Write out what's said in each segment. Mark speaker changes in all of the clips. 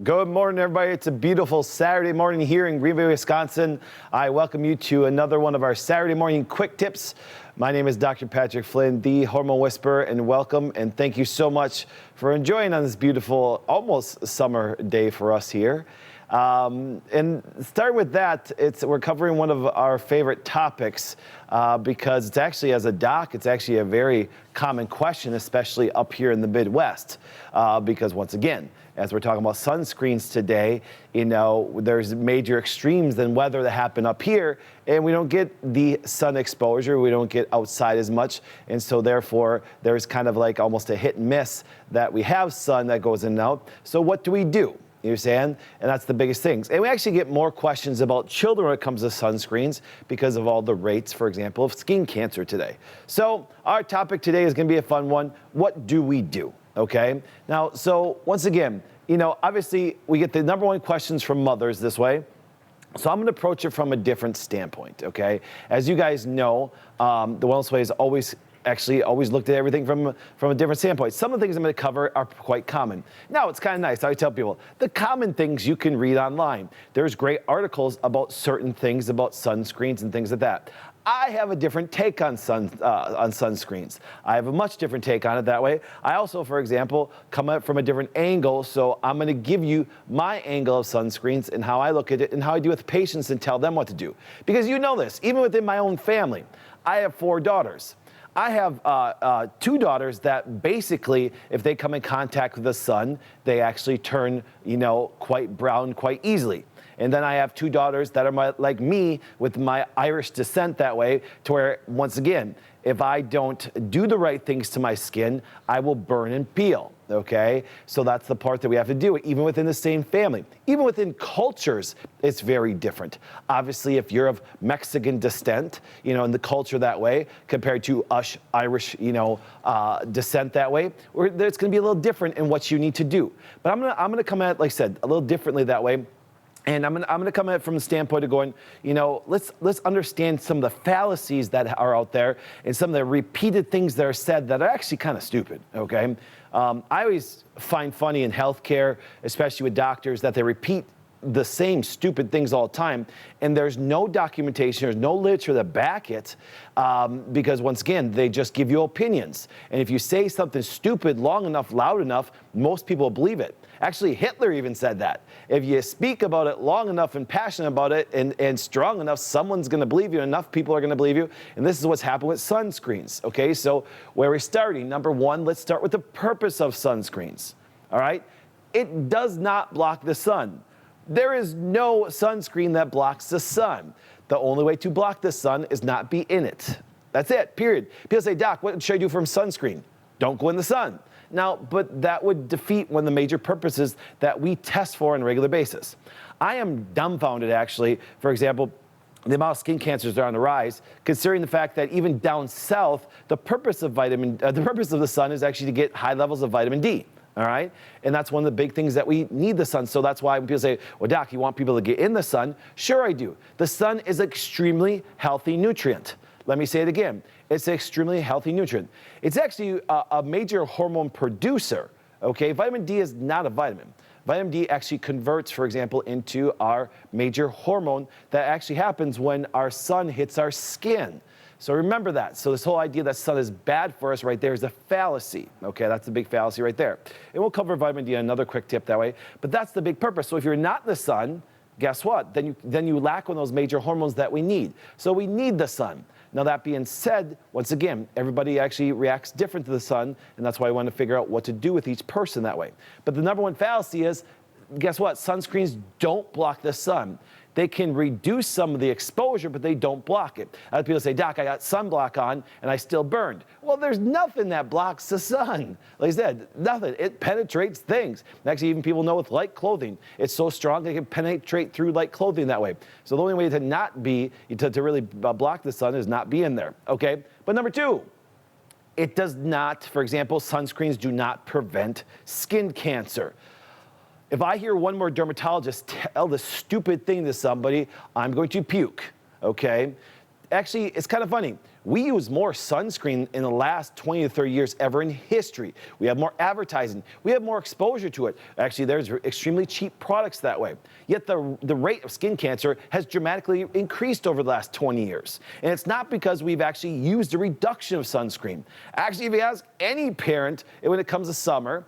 Speaker 1: Good morning, everybody. It's a beautiful Saturday morning here in Green Bay, Wisconsin. I welcome you to another one of our Saturday morning quick tips. My name is Dr. Patrick Flynn, the Hormone Whisperer, and welcome and thank you so much for enjoying on this beautiful, almost summer day for us here. And start with that, we're covering one of our favorite topics because it's actually, as a doc, it's actually a very common question, especially up here in the Midwest. Because once again, as we're talking about sunscreens today, you know, there's major extremes in weather that happen up here, and we don't get the sun exposure, we don't get outside as much, and so therefore there's kind of like almost a hit and miss that we have sun that goes in and out. So what do we do? You understand? And that's the biggest things. And we actually get more questions about children when it comes to sunscreens because of all the rates, for example, of skin cancer today. So our topic today is going to be a fun one. What do we do? Okay. Now, so once again, you know, obviously we get the number one questions from mothers this way. So I'm going to approach it from a different standpoint. Okay. As you guys know, the wellness way is always looked at everything from a different standpoint. Some of the things I'm going to cover are quite common. Now, it's kind of nice. I tell people, the common things you can read online. There's great articles about certain things, about sunscreens and things like that. I have a different take on sunscreens. I have a much different take on it that way. I also, for example, come at it from a different angle, so I'm going to give you my angle of sunscreens and how I look at it and how I do with patients and tell them what to do. Because you know this, even within my own family, I have 4 daughters. I have 2 daughters that basically, if they come in contact with the sun, they actually turn, you know, quite brown quite easily. And then I have 2 daughters that are like me with my Irish descent that way, to where, once again, if I don't do the right things to my skin, I will burn and peel, okay? So that's the part that we have to do, even within the same family. Even within cultures, it's very different. Obviously, if you're of Mexican descent, you know, in the culture that way, compared to us Irish, you know, descent that way, it's gonna be a little different in what you need to do. But I'm gonna come at it, like I said, a little differently that way. And I'm gonna come at it from the standpoint of going, you know, let's understand some of the fallacies that are out there and some of the repeated things that are said that are actually kind of stupid, okay? I always find funny in healthcare, especially with doctors, that they repeat the same stupid things all the time, and there's no documentation, there's no literature to back it, because once again, they just give you opinions. And if you say something stupid long enough, loud enough, most people believe it. Actually, Hitler even said that. If you speak about it long enough and passionate about it and strong enough, someone's going to believe you, enough people are going to believe you. And this is what's happened with sunscreens. Okay, so where we're starting, number one, let's start with the purpose of sunscreens. All right, it does not block the sun. There is no sunscreen that blocks the sun. The only way to block the sun is not be in it. That's it, period. People say, Doc, what should I do from sunscreen? Don't go in the sun. Now, but that would defeat one of the major purposes that we test for on a regular basis. I am dumbfounded, actually, for example, the amount of skin cancers that are on the rise, considering the fact that even down south, the purpose of the sun is actually to get high levels of vitamin D. All right. And that's one of the big things that we need the sun. So that's why when people say, well, Doc, you want people to get in the sun? Sure, I do. The sun is an extremely healthy nutrient. Let me say it again. It's an extremely healthy nutrient. It's actually a major hormone producer. Okay. Vitamin D is not a vitamin. Vitamin D actually converts, for example, into our major hormone that actually happens when our sun hits our skin. So remember that. So this whole idea that sun is bad for us right there is a fallacy. Okay, that's a big fallacy right there. And we'll cover vitamin D in another quick tip that way. But that's the big purpose. So if you're not in the sun, guess what? Then you lack one of those major hormones that we need. So we need the sun. Now that being said, once again, everybody actually reacts different to the sun, and that's why I want to figure out what to do with each person that way. But the number one fallacy is, guess what? Sunscreens don't block the sun. They can reduce some of the exposure, but they don't block it. Other people say, Doc, I got sunblock on and I still burned. Well, there's nothing that blocks the sun. Like I said, nothing. It penetrates things. Actually, even people know with light clothing, it's so strong they can penetrate through light clothing that way. So the only way to not be, to really block the sun is not be in there, okay? But number two, it does not, for example, sunscreens do not prevent skin cancer. If I hear one more dermatologist tell the stupid thing to somebody, I'm going to puke, okay? Actually, it's kind of funny. We use more sunscreen in the last 20 to 30 years ever in history. We have more advertising. We have more exposure to it. Actually, there's extremely cheap products that way. Yet the rate of skin cancer has dramatically increased over the last 20 years. And it's not because we've actually used a reduction of sunscreen. Actually, if you ask any parent, when it comes to summer,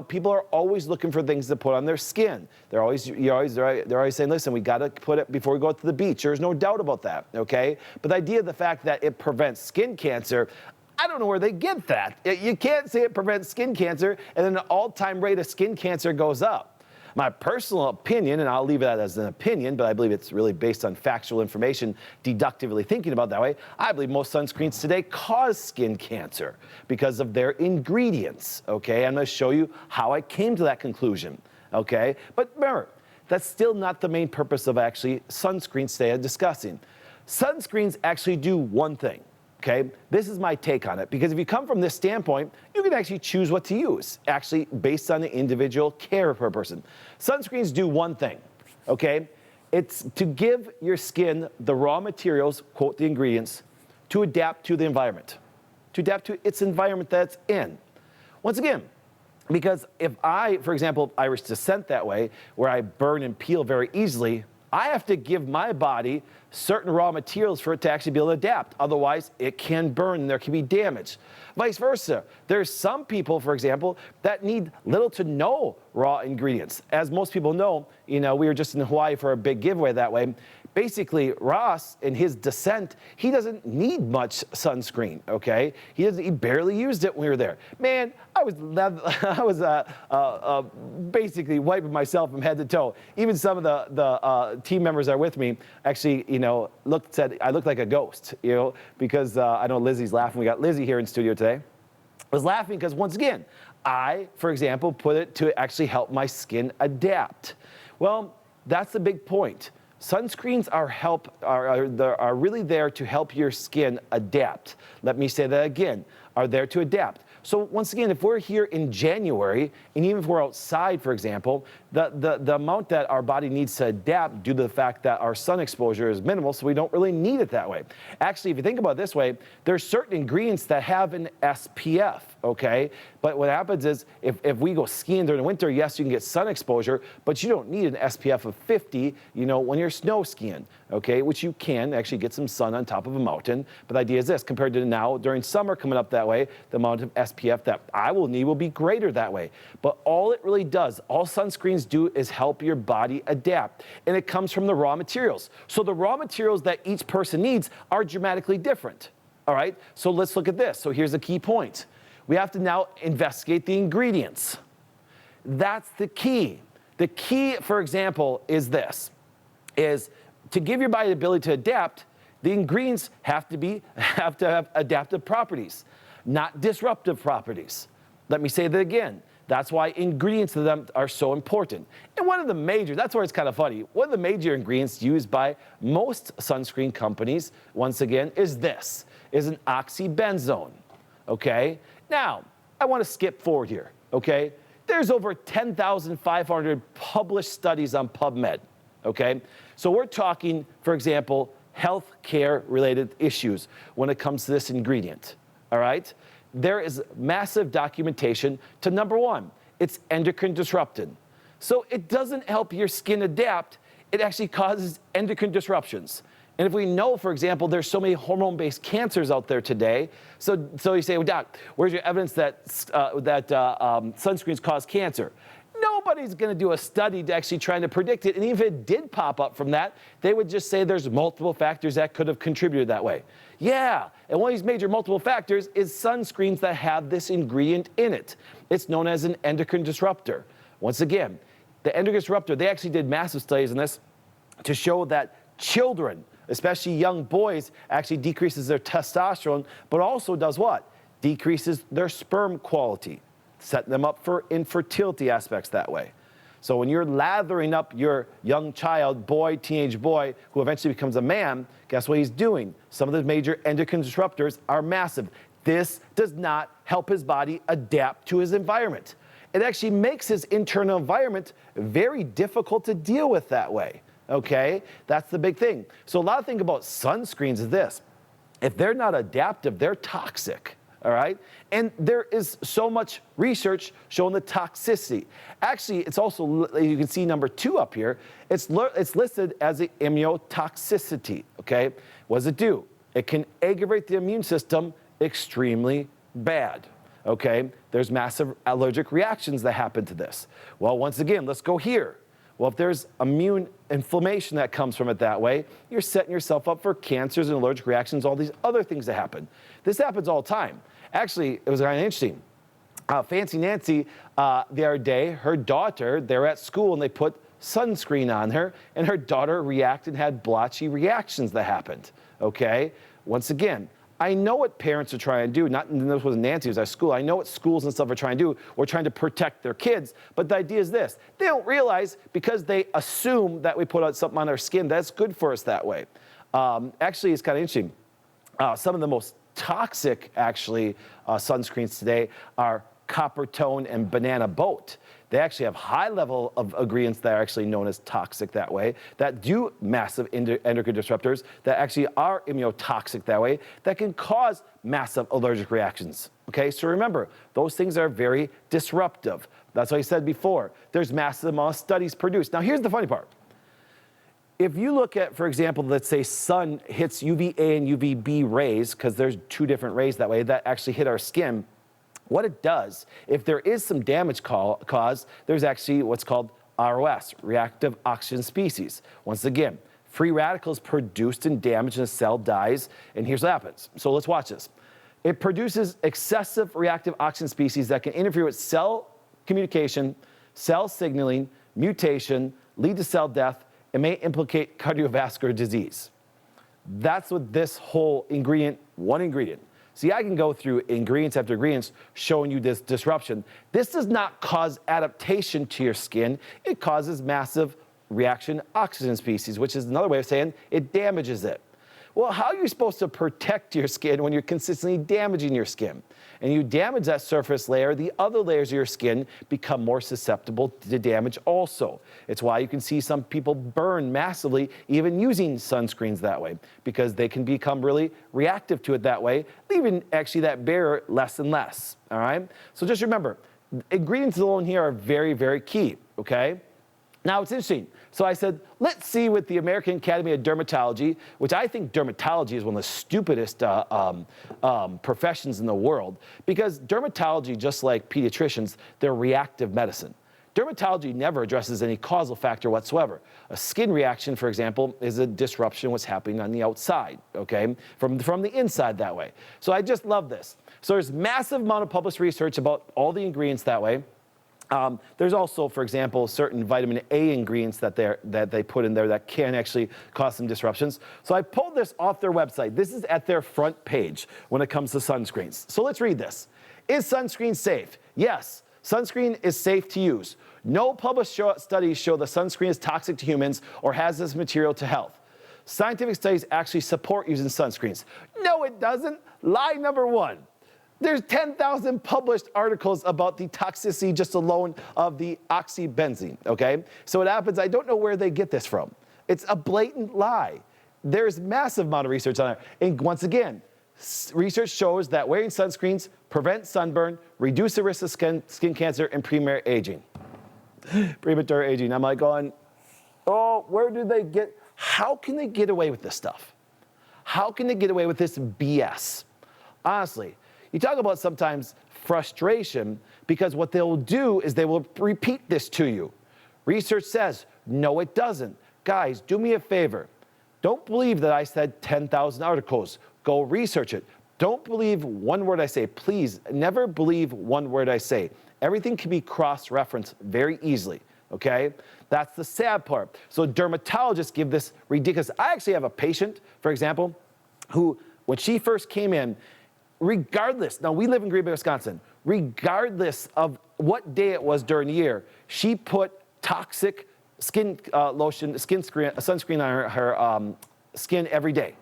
Speaker 1: people are always looking for things to put on their skin. They're always saying, listen, we got to put it before we go to the beach. There's no doubt about that, okay? But the idea of the fact that it prevents skin cancer, I don't know where they get that. You can't say it prevents skin cancer and then the all-time rate of skin cancer goes up. My personal opinion, and I'll leave that as an opinion, but I believe it's really based on factual information, deductively thinking about it that way, I believe most sunscreens today cause skin cancer because of their ingredients, okay? I'm going to show you how I came to that conclusion, okay? But remember, that's still not the main purpose of actually sunscreens today I'm discussing. Sunscreens actually do one thing. Okay, this is my take on it, because if you come from this standpoint, you can actually choose what to use, actually based on the individual care per person. Sunscreens do one thing, okay? It's to give your skin the raw materials, quote the ingredients, to adapt to the environment, to adapt to its environment that it's in. Once again, because if I, for example, Irish descent that way, where I burn and peel very easily, I have to give my body certain raw materials for it to actually be able to adapt. Otherwise, it can burn and there can be damage. Vice versa. There's some people, for example, that need little to no raw ingredients. As most people know, we were just in Hawaii for a big giveaway that way. Basically, Ross, in his descent, he doesn't need much sunscreen, okay? He barely used it when we were there. Man, I was basically wiping myself from head to toe. Even some of the team members that are with me actually, said I looked like a ghost, because I know Lizzie's laughing. We got Lizzie here in studio today. I was laughing because, once again, I, for example, put it to actually help my skin adapt. Well, that's the big point. Sunscreens are really there to help your skin adapt. Let me say that again, are there to adapt. So once again, if we're here in January, and even if we're outside, for example, the amount that our body needs to adapt due to the fact that our sun exposure is minimal, so we don't really need it that way. Actually, if you think about it this way, there's certain ingredients that have an SPF, okay? But what happens is, if we go skiing during the winter, yes, you can get sun exposure, but you don't need an SPF of 50, when you're snow skiing, okay? Which you can actually get some sun on top of a mountain. But the idea is this, compared to now, during summer coming up that way, the amount of SPF that I will need will be greater that way. But all it really does, all sunscreens do is help your body adapt. And it comes from the raw materials. So the raw materials that each person needs are dramatically different, all right? So let's look at this. So here's a key point. We have to now investigate the ingredients. That's the key. The key, for example, is this, is to give your body the ability to adapt, the ingredients have to have adaptive properties, not disruptive properties. Let me say that again. That's why ingredients of them are so important. And one of the major, that's where it's kind of funny, one of the major ingredients used by most sunscreen companies, once again, is an oxybenzone, okay? Now, I want to skip forward here, okay? There's over 10,500 published studies on PubMed, okay? So we're talking, for example, healthcare related issues when it comes to this ingredient, all right? There is massive documentation to, number one, it's endocrine disrupted. So it doesn't help your skin adapt, it actually causes endocrine disruptions. And if we know, for example, there's so many hormone-based cancers out there today, so you say, well, Doc, where's your evidence that sunscreens cause cancer? Nobody's going to do a study to actually trying to predict it. And even if it did pop up from that, they would just say there's multiple factors that could have contributed that way. Yeah, and one of these major multiple factors is sunscreens that have this ingredient in it. It's known as an endocrine disruptor. Once again, the endocrine disruptor, they actually did massive studies on this to show that children, especially young boys, actually decreases their testosterone, but also does what? Decreases their sperm quality, setting them up for infertility aspects that way. So when you're lathering up your young child, teenage boy, who eventually becomes a man, guess what he's doing? Some of the major endocrine disruptors are massive. This does not help his body adapt to his environment. It actually makes his internal environment very difficult to deal with that way, okay? That's the big thing. So a lot of things about sunscreens is this. if they're not adaptive, they're toxic. All right? And there is so much research showing the toxicity. Actually, it's also, you can see number 2 up here, it's listed as the immunotoxicity, okay? What does it do? It can aggravate the immune system extremely bad, okay? There's massive allergic reactions that happen to this. Well, once again, let's go here. Well, if there's immune inflammation that comes from it that way, you're setting yourself up for cancers and allergic reactions, all these other things that happen. This happens all the time. Actually, it was kind of interesting. Fancy Nancy, the other day, her daughter, they were at school and they put sunscreen on her, and her daughter reacted and had blotchy reactions that happened, okay? Once again, I know what parents are trying to do. This wasn't Nancy, it was our school. I know what schools and stuff are trying to do. We're trying to protect their kids. But the idea is this. They don't realize, because they assume that we put out something on our skin, that's good for us that way. Actually, it's kind of interesting. Some of the most toxic, actually, sunscreens today are Copper Tone and Banana Boat. They actually have high level of ingredients that are actually known as toxic that way, that do massive endocrine disruptors, that actually are immunotoxic that way, that can cause massive allergic reactions. Okay, so remember, those things are very disruptive. That's what I said before. There's massive amount of studies produced. Now, here's the funny part. If you look at, for example, let's say sun hits UVA and UVB rays, because there's 2 different rays that way that actually hit our skin, what it does, if there is some damage caused, there's actually what's called ROS, reactive oxygen species. Once again, free radicals produced and damaged and the cell dies, and here's what happens. So let's watch this. It produces excessive reactive oxygen species that can interfere with cell communication, cell signaling, mutation, lead to cell death, and may implicate cardiovascular disease. That's what this whole one ingredient. See, I can go through ingredients after ingredients showing you this disruption. This does not cause adaptation to your skin. It causes massive reaction oxygen species, which is another way of saying it damages it. Well, how are you supposed to protect your skin when you're consistently damaging your skin? And you damage that surface layer, the other layers of your skin become more susceptible to damage also. It's why you can see some people burn massively even using sunscreens that way, because they can become really reactive to it that way, leaving actually that barrier less and less, all right? So just remember, ingredients alone here are very, very key, okay? Now, it's interesting. So I said, let's see with the American Academy of Dermatology, which I think dermatology is one of the stupidest professions in the world, because dermatology, just like pediatricians, they're reactive medicine. Dermatology never addresses any causal factor whatsoever. A skin reaction, for example, is a disruption of what's happening on the outside, okay, from the inside that way. So I just love this. So there's massive amount of published research about all the ingredients that way. There's also, for example, certain vitamin A ingredients that they put in there that can actually cause some disruptions. So I pulled this off their website. This is at their front page when it comes to sunscreens. So let's read this. Is sunscreen safe? Yes, sunscreen is safe to use. No published studies show the sunscreen is toxic to humans or hazardous material to health. Scientific studies actually support using sunscreens. No, it doesn't. Lie number 1. There's 10,000 published articles about the toxicity just alone of the oxybenzene, okay? So what happens, I don't know where they get this from. It's a blatant lie. There's massive amount of research on it. And once again, research shows that wearing sunscreens prevents sunburn, reduce the risk of skin cancer, and premature aging. Premature aging. I'm like going, oh, where do they get, how can they get away with this stuff? How can they get away with this BS? Honestly. You talk about sometimes frustration, because what they'll do is they will repeat this to you. Research says, no, it doesn't. Guys, do me a favor. Don't believe that I said 10,000 articles. Go research it. Don't believe one word I say. Please, never believe one word I say. Everything can be cross-referenced very easily, okay? That's the sad part. So dermatologists give this ridiculous. I actually have a patient, for example, who, when she first came in, regardless, now we live in Green Bay, Wisconsin, regardless of what day it was during the year, she put toxic skin lotion, sunscreen on her skin every day.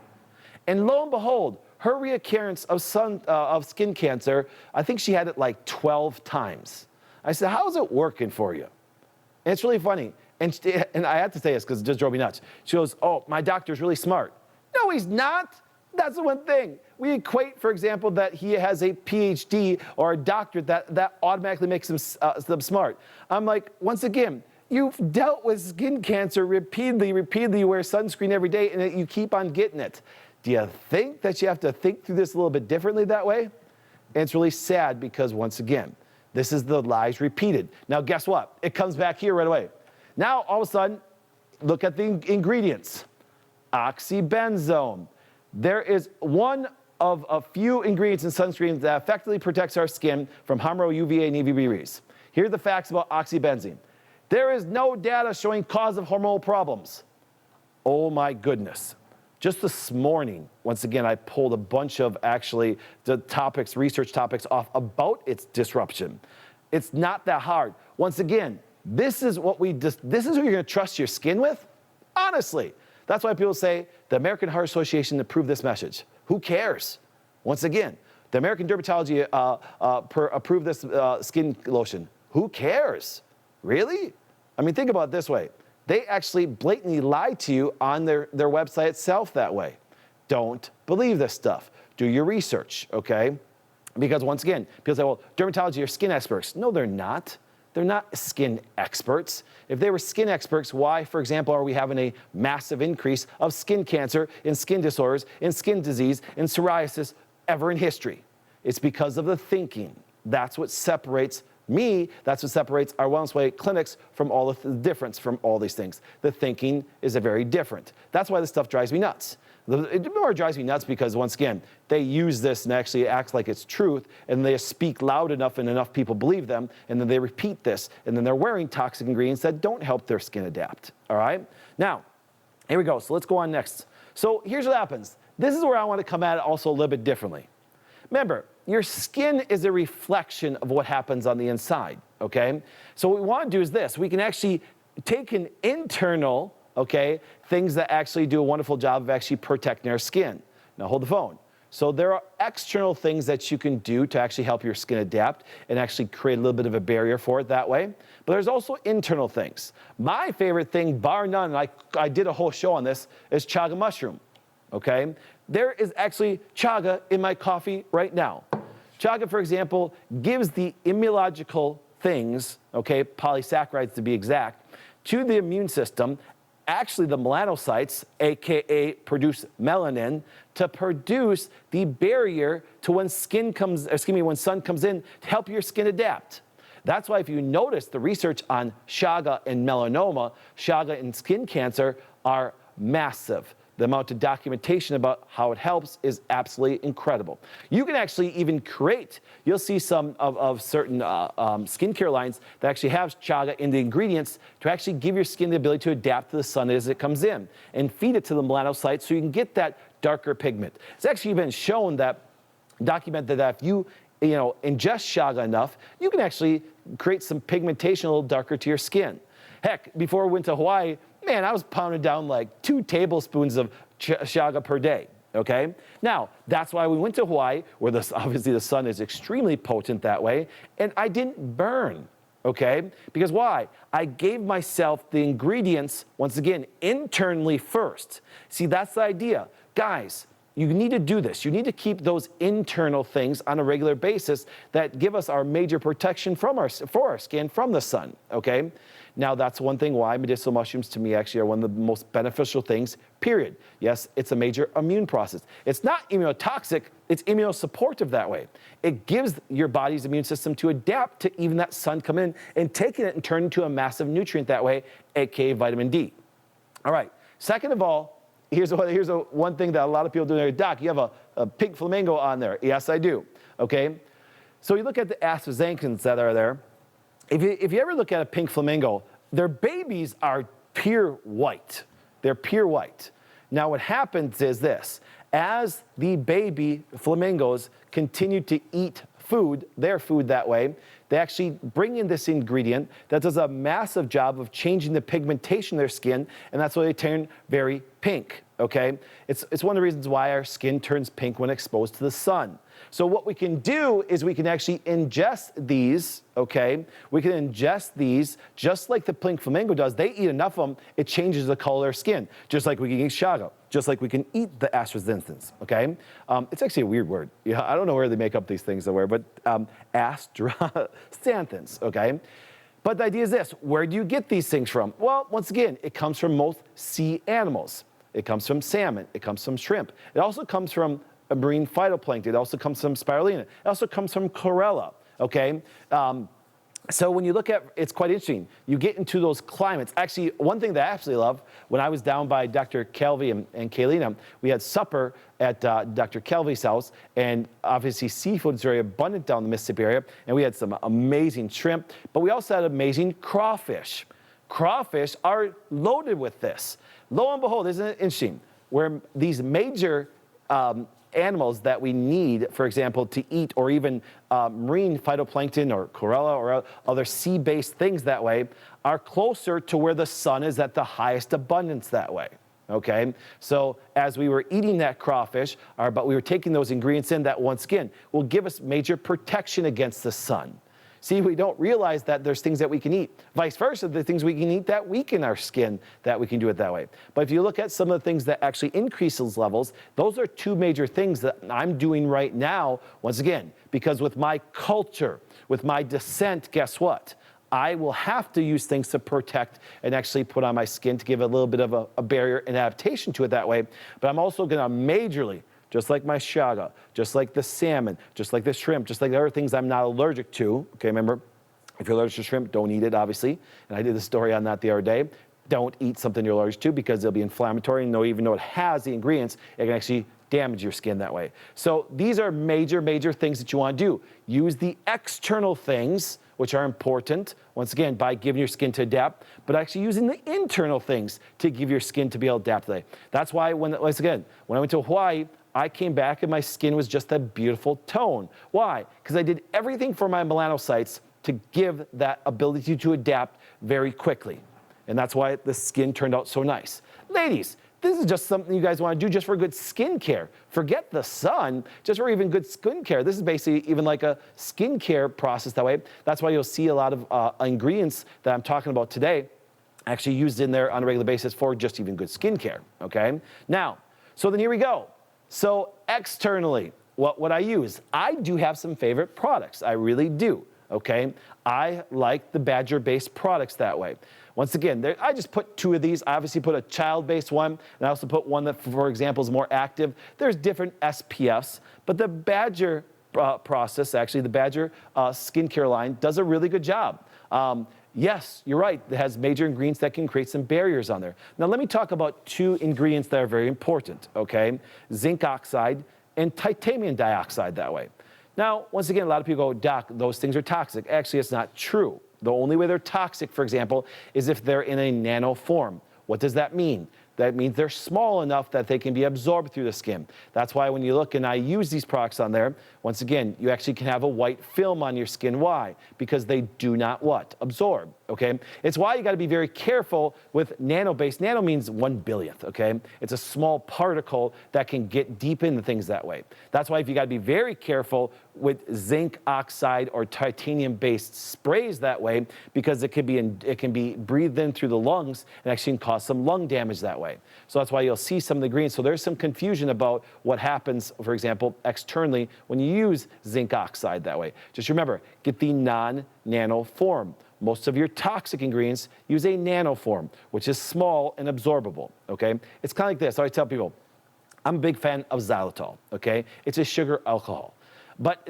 Speaker 1: And lo and behold, her reoccurrence of skin cancer, I think she had it like 12 times. I said, how's it working for you? And it's really funny. And I had to say this because it just drove me nuts. She goes, oh, my doctor's really smart. No, he's not. That's the one thing. We equate, for example, that he has a PhD or a doctorate, that automatically makes him smart. I'm like, once again, you've dealt with skin cancer repeatedly, you wear sunscreen every day, and you keep on getting it. Do you think that you have to think through this a little bit differently that way? And it's really sad because, once again, this is the lies repeated. Now, guess what? It comes back here right away. Now, all of a sudden, look at the ingredients. Oxybenzone. There is one of a few ingredients in sunscreen that effectively protects our skin from harmful UVA and UVB rays. Here are the facts about oxybenzone. There is no data showing cause of hormonal problems. Oh my goodness. Just this morning, once again, I pulled a bunch of actually the topics, research topics off about its disruption. It's not that hard. Once again, this is what this is who you're going to trust your skin with? Honestly. That's why people say the American Heart Association approved this message. Who cares? Once again, the American Dermatology approved this skin lotion. Who cares? Really? I mean, think about it this way. They actually blatantly lie to you on their website itself that way. Don't believe this stuff. Do your research, okay? Because once again, people say, well, dermatology are skin experts. No, they're not. They're not skin experts. If they were skin experts, why, for example, are we having a massive increase of skin cancer, in skin disorders, in skin disease, in psoriasis ever in history? It's because of the thinking. That's what separates me, that's what separates our Wellness Way clinics from all of the difference from all these things. The thinking is very different. That's why this stuff drives me nuts. It more drives me nuts because, once again, they use this and actually act like it's truth, and they speak loud enough and enough people believe them, and then they repeat this, and then they're wearing toxic ingredients that don't help their skin adapt, all right? Now, here we go. So let's go on next. So here's what happens. This is where I want to come at it also a little bit differently. Remember, your skin is a reflection of what happens on the inside, okay? So what we want to do is this. We can actually take an internal, okay, things that actually do a wonderful job of actually protecting our skin. Now hold the phone. So there are external things that you can do to actually help your skin adapt and actually create a little bit of a barrier for it that way. But there's also internal things. My favorite thing, bar none, and I did a whole show on this, is chaga mushroom, okay? There is actually chaga in my coffee right now. Chaga, for example, gives the immunological things, okay, polysaccharides to be exact, to the immune system, actually the melanocytes, aka produce melanin, to produce the barrier to when when sun comes in to help your skin adapt. That's why if you notice the research on chaga and melanoma, chaga and skin cancer are massive. The amount of documentation about how it helps is absolutely incredible. You can actually even create, you'll see some of certain skincare lines that actually have chaga in the ingredients to actually give your skin the ability to adapt to the sun as it comes in and feed it to the melanocytes so you can get that darker pigment. It's actually been shown that, documented that if you ingest chaga enough, you can actually create some pigmentation a little darker to your skin. Heck, before we went to Hawaii, man, I was pounding down like 2 tablespoons of chaga per day, okay? Now, that's why we went to Hawaii, where obviously the sun is extremely potent that way, and I didn't burn, okay? Because why? I gave myself the ingredients, once again, internally first. See, that's the idea. Guys, you need to do this. You need to keep those internal things on a regular basis that give us our major protection for our skin from the sun, okay? Now, that's one thing why medicinal mushrooms to me actually are one of the most beneficial things, period. Yes, it's a major immune process. It's not immunotoxic, it's immunosupportive that way. It gives your body's immune system to adapt to even that sun come in and taking it and turn it into a massive nutrient that way, aka vitamin D. All right, second of all, here's one thing that a lot of people do there. Doc, you have a pink flamingo on there. Yes, I do, okay? So you look at the astaxanthins that are there. If you ever look at a pink flamingo, their babies are pure white. They're pure white. Now what happens is this. As the baby flamingos continue to eat food, their food that way, they actually bring in this ingredient that does a massive job of changing the pigmentation of their skin, and that's why they turn very pink, okay? It's one of the reasons why our skin turns pink when exposed to the sun. So what we can do is we can actually ingest these, okay? We can ingest these just like the pink flamingo does. They eat enough of them, it changes the color of their skin, just like we can eat chaga, just like we can eat the astaxanthins, okay? It's actually a weird word. Yeah, I don't know where they make up these things somewhere, but astaxanthins, okay? But the idea is this: where do you get these things from? Well, once again, it comes from most sea animals. It comes from salmon. It comes from shrimp. It also comes from a marine phytoplankton. It also comes from spirulina. It also comes from chlorella, okay? So when you look at, it's quite interesting. You get into those climates. Actually, one thing that I absolutely love, when I was down by Dr. Calvi and Kaylina, we had supper at Dr. Calvi's house, and obviously seafood is very abundant down in the Mississippi area, and we had some amazing shrimp, but we also had amazing crawfish. Crawfish are loaded with this. Lo and behold, isn't it interesting, where these major animals that we need, for example, to eat, or even marine phytoplankton or chlorella or other sea-based things that way, are closer to where the sun is at the highest abundance that way, okay? So as we were eating that crawfish, but we were taking those ingredients in that, once again, will give us major protection against the sun. See, we don't realize that there's things that we can eat. Vice versa, the things we can eat that weaken our skin, that we can do it that way. But if you look at some of the things that actually increase those levels, those are two major things that I'm doing right now, once again, because with my culture, with my descent, guess what? I will have to use things to protect and actually put on my skin to give a little bit of a barrier and adaptation to it that way. But I'm also gonna majorly, just like my chaga, just like the salmon, just like the shrimp, just like the other things I'm not allergic to. Okay, remember, if you're allergic to shrimp, don't eat it, obviously. And I did a story on that the other day. Don't eat something you're allergic to because it'll be inflammatory, and even though it has the ingredients, it can actually damage your skin that way. So these are major, major things that you want to do. Use the external things, which are important, once again, by giving your skin to adapt, but actually using the internal things to give your skin to be able to adapt today. That's why, once again, when I went to Hawaii, I came back and my skin was just a beautiful tone. Why? Because I did everything for my melanocytes to give that ability to adapt very quickly. And that's why the skin turned out so nice. Ladies, this is just something you guys want to do just for good skin care. Forget the sun, just for even good skin care. This is basically even like a skin care process that way. That's why you'll see a lot of ingredients that I'm talking about today actually used in there on a regular basis for just even good skin care, okay? Now, so then here we go. So externally, what would I use? I do have some favorite products. I really do, okay? I like the Badger-based products that way. Once again, I just put two of these. I obviously put a child-based one, and I also put one that, for example, is more active. There's different SPFs, but the Badger process, actually, the Badger skincare line does a really good job. Yes, you're right. It has major ingredients that can create some barriers on there. Now, let me talk about two ingredients that are very important, okay? Zinc oxide and titanium dioxide that way. Now, once again, a lot of people go, Doc, those things are toxic. Actually, it's not true. The only way they're toxic, for example, is if they're in a nano form. What does that mean? That means they're small enough that they can be absorbed through the skin. That's why when you look and I use these products on there, once again, you actually can have a white film on your skin. Why? Because they do not what? Absorb, okay? It's why you gotta be very careful with nano-based. Nano means 1/1,000th, okay? It's a small particle that can get deep into things that way. That's why if you gotta be very careful with zinc oxide or titanium-based sprays that way, because it can be breathed in through the lungs and actually can cause some lung damage that way. So that's why you'll see some of the greens. So there's some confusion about what happens, for example, externally when you use zinc oxide that way. Just remember, get the non-nano form. Most of your toxic ingredients use a nano form, which is small and absorbable, okay? It's kind of like this. I always tell people, I'm a big fan of xylitol, okay? It's a sugar alcohol. But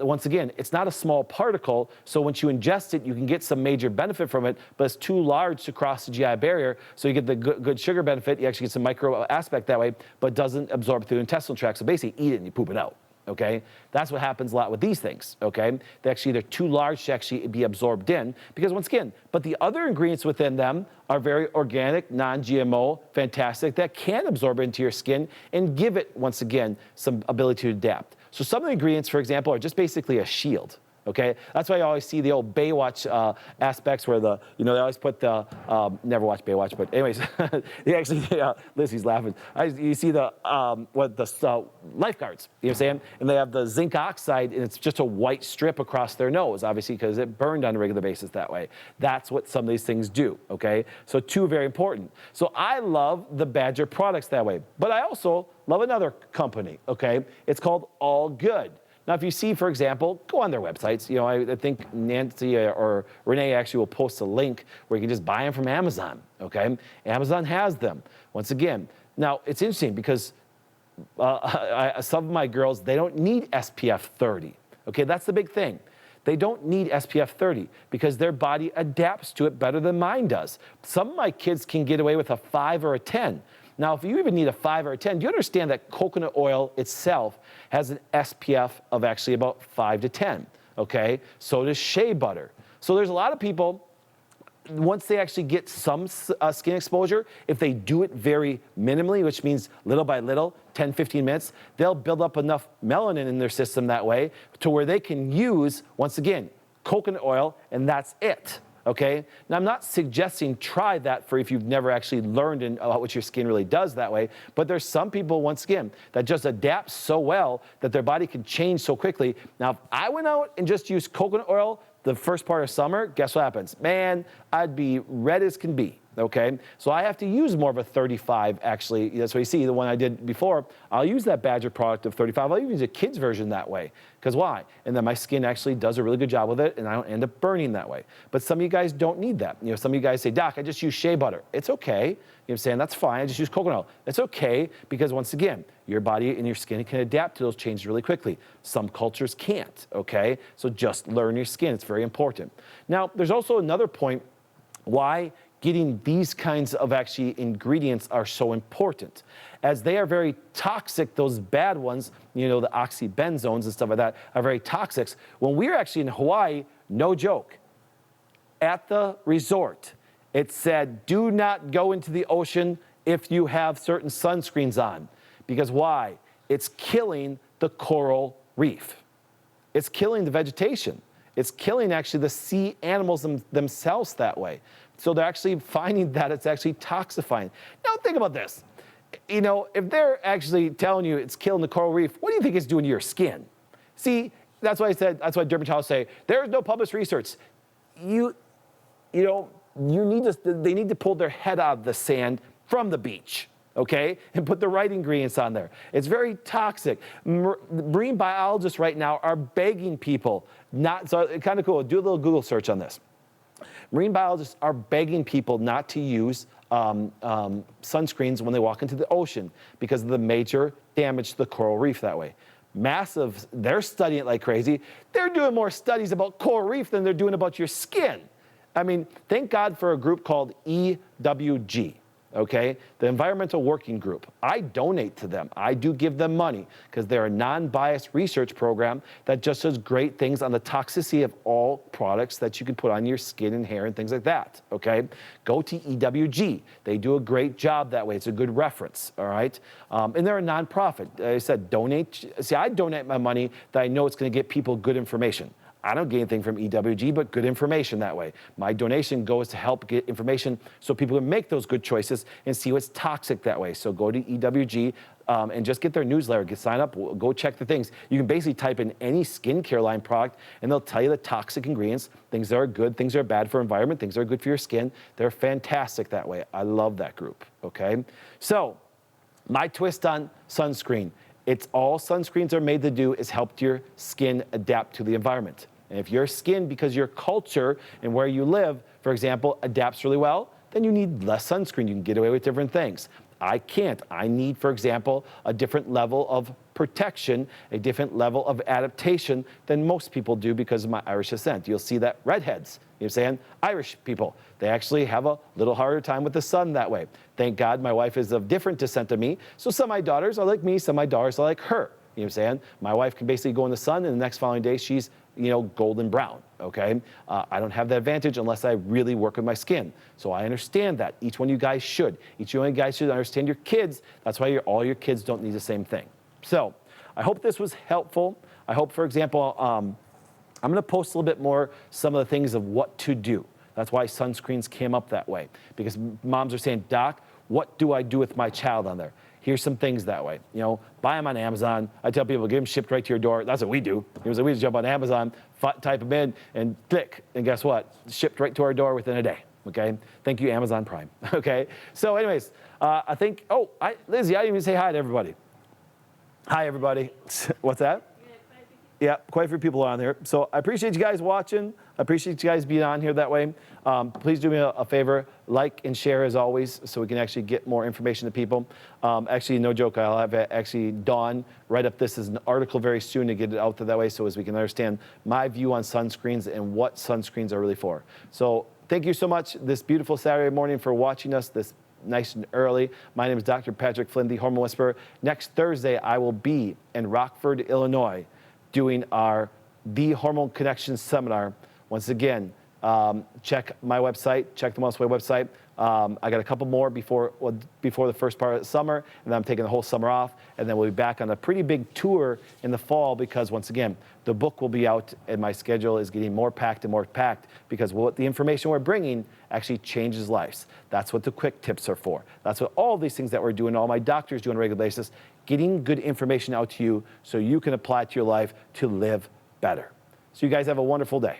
Speaker 1: once again, it's not a small particle, so once you ingest it, you can get some major benefit from it, but it's too large to cross the GI barrier, so you get the good sugar benefit, you actually get some micro aspect that way, but doesn't absorb through the intestinal tract, so basically eat it and you poop it out, okay? That's what happens a lot with these things, okay? They're actually either too large to actually be absorbed in, because once again, but the other ingredients within them are very organic, non-GMO, fantastic, that can absorb into your skin and give it, once again, some ability to adapt. So some of the ingredients, for example, are just basically a shield, Okay, that's why I always see the old Baywatch aspects where they always put the, never watched Baywatch, but anyways, they actually, Lizzie's laughing. You see the lifeguards, you know what I'm saying? And they have the zinc oxide, and it's just a white strip across their nose, obviously, because it burned on a regular basis that way. That's what some of these things do, okay? So two, very important. So I love the Badger products that way, but I also love another company, okay? It's called All Good. Now, if you see, for example, go on their websites. I think Nancy or Renee actually will post a link where you can just buy them from Amazon, okay? Amazon has them. Once again, now, it's interesting because some of my girls, they don't need SPF 30, okay? That's the big thing. They don't need SPF 30 because their body adapts to it better than mine does. Some of my kids can get away with a 5 or a 10. Now, if you even need a 5 or a 10, do you understand that coconut oil itself has an SPF of actually about 5 to 10, okay? So does shea butter. So there's a lot of people, once they actually get some skin exposure, if they do it very minimally, which means little by little, 10, 15 minutes, they'll build up enough melanin in their system that way to where they can use, once again, coconut oil, and that's it. Okay? Now, I'm not suggesting try that for if you've never actually learned what your skin really does that way, but there's some people, once again, that just adapt so well that their body can change so quickly. Now, if I went out and just used coconut oil the first part of summer, guess what happens? Man, I'd be red as can be. Okay, so I have to use more of a 35, actually. That's what you see, the one I did before. I'll use that Badger product of 35. I'll even use a kid's version that way. Because why? And then my skin actually does a really good job with it, and I don't end up burning that way. But some of you guys don't need that. Some of you guys say, Doc, I just use shea butter. It's okay. You know what I'm saying? That's fine. I just use coconut oil. It's okay because, once again, your body and your skin can adapt to those changes really quickly. Some cultures can't, okay? So just learn your skin. It's very important. Now, there's also another point why getting these kinds of actually ingredients are so important, as they are very toxic. Those bad ones, the oxybenzones and stuff like that, are very toxic. When we were actually in Hawaii, no joke, at the resort, it said, do not go into the ocean if you have certain sunscreens on. Because why? It's killing the coral reef. It's killing the vegetation. It's killing actually the sea animals themselves that way. So they're actually finding that it's actually toxifying. Now think about this. If they're actually telling you it's killing the coral reef, what do you think it's doing to your skin? See, that's why I said, that's why dermatologists say, there's no published research. They need to pull their head out of the sand from the beach, okay, and put the right ingredients on there. It's very toxic. Marine biologists right now are begging people not, so it's kind of cool, do a little Google search on this. Marine biologists are begging people not to use sunscreens when they walk into the ocean because of the major damage to the coral reef that way. Massive, they're studying it like crazy. They're doing more studies about coral reef than they're doing about your skin. I mean, thank God for a group called EWG. Okay, the Environmental Working Group. I donate to them. I do give them money because they're a non-biased research program that just does great things on the toxicity of all products that you can put on your skin and hair and things like that, okay? Go to EWG. They do a great job that way. It's a good reference, all right? And they're a nonprofit. I said donate. See, I donate my money that I know it's going to get people good information. I don't get anything from EWG, but good information that way. My donation goes to help get information so people can make those good choices and see what's toxic that way. So go to EWG and just get their newsletter, sign up, go check the things. You can basically type in any skincare line product and they'll tell you the toxic ingredients, things that are good, things that are bad for environment, things that are good for your skin. They're fantastic that way. I love that group, okay? So my twist on sunscreen, it's all sunscreens are made to do is help your skin adapt to the environment. And if your skin, because your culture and where you live, for example, adapts really well, then you need less sunscreen. You can get away with different things. I can't. I need, for example, a different level of protection, a different level of adaptation than most people do because of my Irish descent. You'll see that redheads, you know what I'm saying? Irish people, they actually have a little harder time with the sun that way. Thank God my wife is of different descent to me, so some of my daughters are like me, some of my daughters are like her. You know what I'm saying? My wife can basically go in the sun and the next following day she's golden brown, okay? I don't have that advantage unless I really work with my skin. So I understand that. Each one of you guys should. Each one of you guys should understand your kids. That's why all your kids don't need the same thing. So I hope this was helpful. I hope, for example, I'm going to post a little bit more some of the things of what to do. That's why sunscreens came up that way, because moms are saying, Doc, what do I do with my child on there? Here's some things that way. You know, buy them on Amazon. I tell people, get them shipped right to your door. That's what we do. We just jump on Amazon, type them in, and click. And guess what? Shipped right to our door within a day. Okay? Thank you, Amazon Prime. Okay? So anyways, I think, Lizzie, I didn't even say hi to everybody. Hi, everybody. What's that? Yeah, quite a few people on there. So I appreciate you guys watching. I appreciate you guys being on here that way. Please do me a favor, like and share as always, so we can actually get more information to people. Actually, no joke, I'll have actually Dawn write up this as an article very soon to get it out there that way, so as we can understand my view on sunscreens and what sunscreens are really for. So thank you so much this beautiful Saturday morning for watching us this nice and early. My name is Dr. Patrick Flynn, the Hormone Whisperer. Next Thursday, I will be in Rockford, Illinois, doing our The Hormone Connection Seminar. Once again, check my website, check the Wellness Way website. I got a couple more before the first part of the summer, and then I'm taking the whole summer off, and then we'll be back on a pretty big tour in the fall, because once again, the book will be out, and my schedule is getting more packed and more packed, because what the information we're bringing actually changes lives. That's what the quick tips are for. That's what all these things that we're doing, all my doctors do on a regular basis, getting good information out to you so you can apply it to your life to live better. So you guys have a wonderful day.